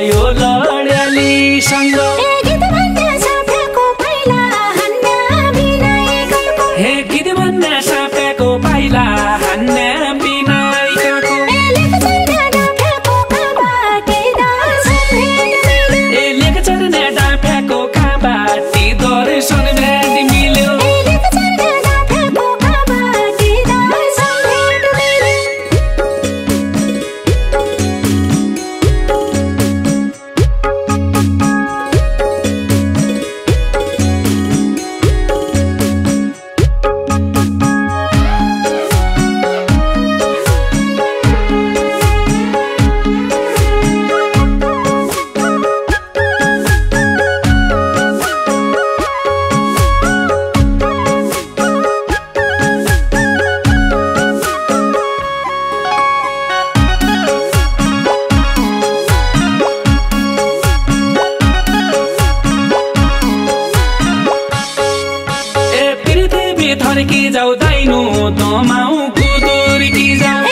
यो लड्यालीसँग हे गीत भन्ने साप्याको पाइला हान्ने बिनाइकाको ए लेख चढ्ने डाँफ्याको खाँबाटी दर्शन भेट मिल्यो थर्की जाऊ दाइनो दमाउ गुदुर्की जाऊ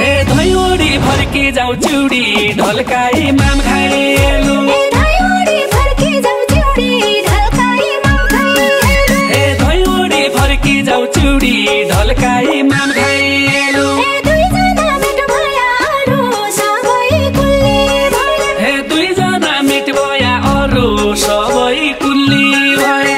हे धैवडी फर्की जाऊ चुडी ढल्काई माम खाएलु हे धैवडी फर्की जाऊ चुडी ढल्काई माम खाएलु हे दुईजना मिट भया अरू सबै कुल्ली भए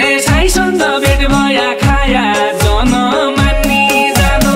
हे साईसँग भेट भया खाया जन मान्नी जानु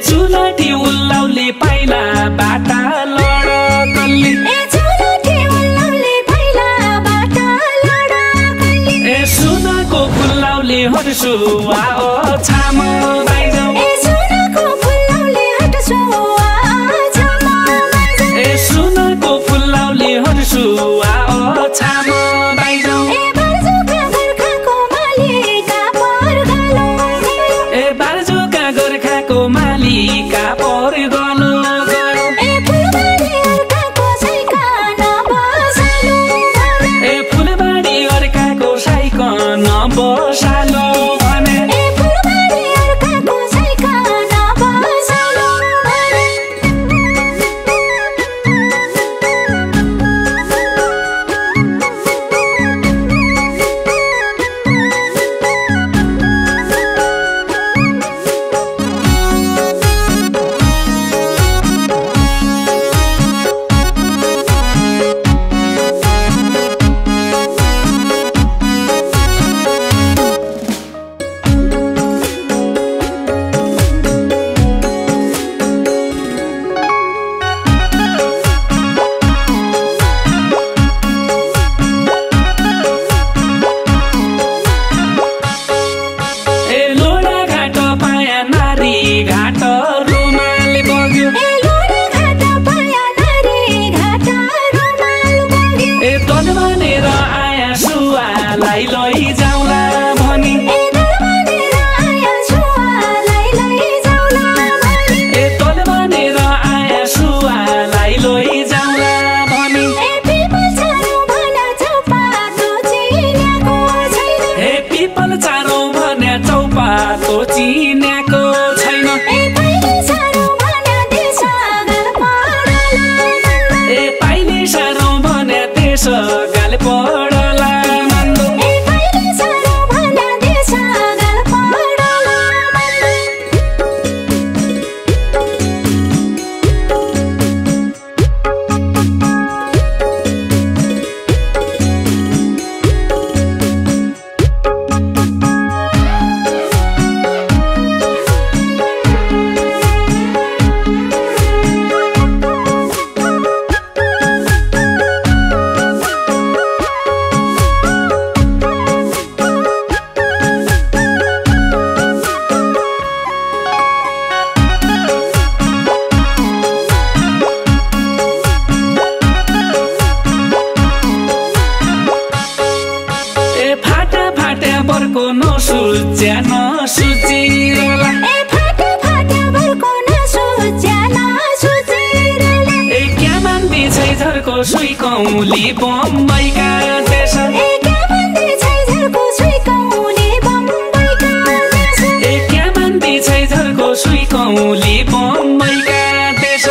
चुलाठी उल्लाउले पाइला बाटा लडकल्ली ए सुनाको फुल्लाउले हर्सुवा छाम बाइजाऊ ए सुनाको फुल्लाउले हर्सुवा छाम बाइजाऊ ए बारजुका गोर्खाको मालिका पर गलो गयो ए फुलबाडी अर्काको साइकन बसालो भने घाट रुमाल बग्यो ए तल भनेर आया सुवालाई लैजाउला भनी ए तल भनेर आया सुवालाई लैजाउला भनी ए पिपल चारो भने चौपातो चिन्याको छैन ए पाइले सारो भने देश गाल पडला मन्दो ए पाइले रङ्गो नसुच्या नसुचिरला ए क्या मान्दिछै झर्को सुई कौली बम्बईका देश ए क्या मान्दिछै झर्को सुई कौली बम्बईका देश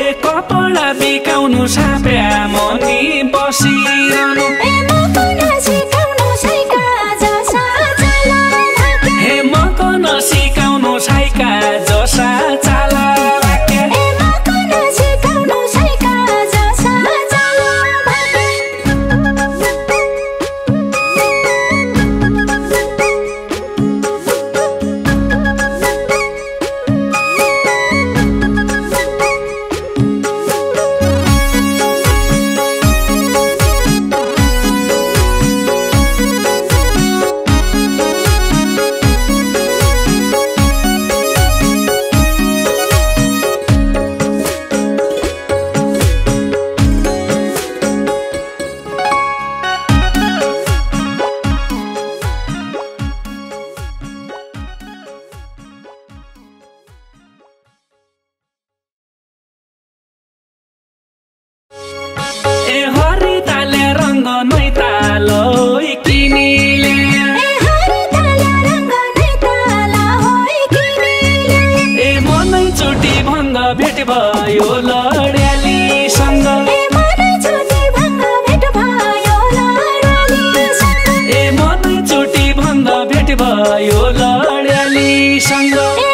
ए कपडा बिकाउनु साप्या मनी बसिरहनु हे मकन सिकाउनु साइका जसा चाला भेट भयो लड्यालीसँग ए मनै चोटी भङ्ग भेट भयो लड्यालीसँग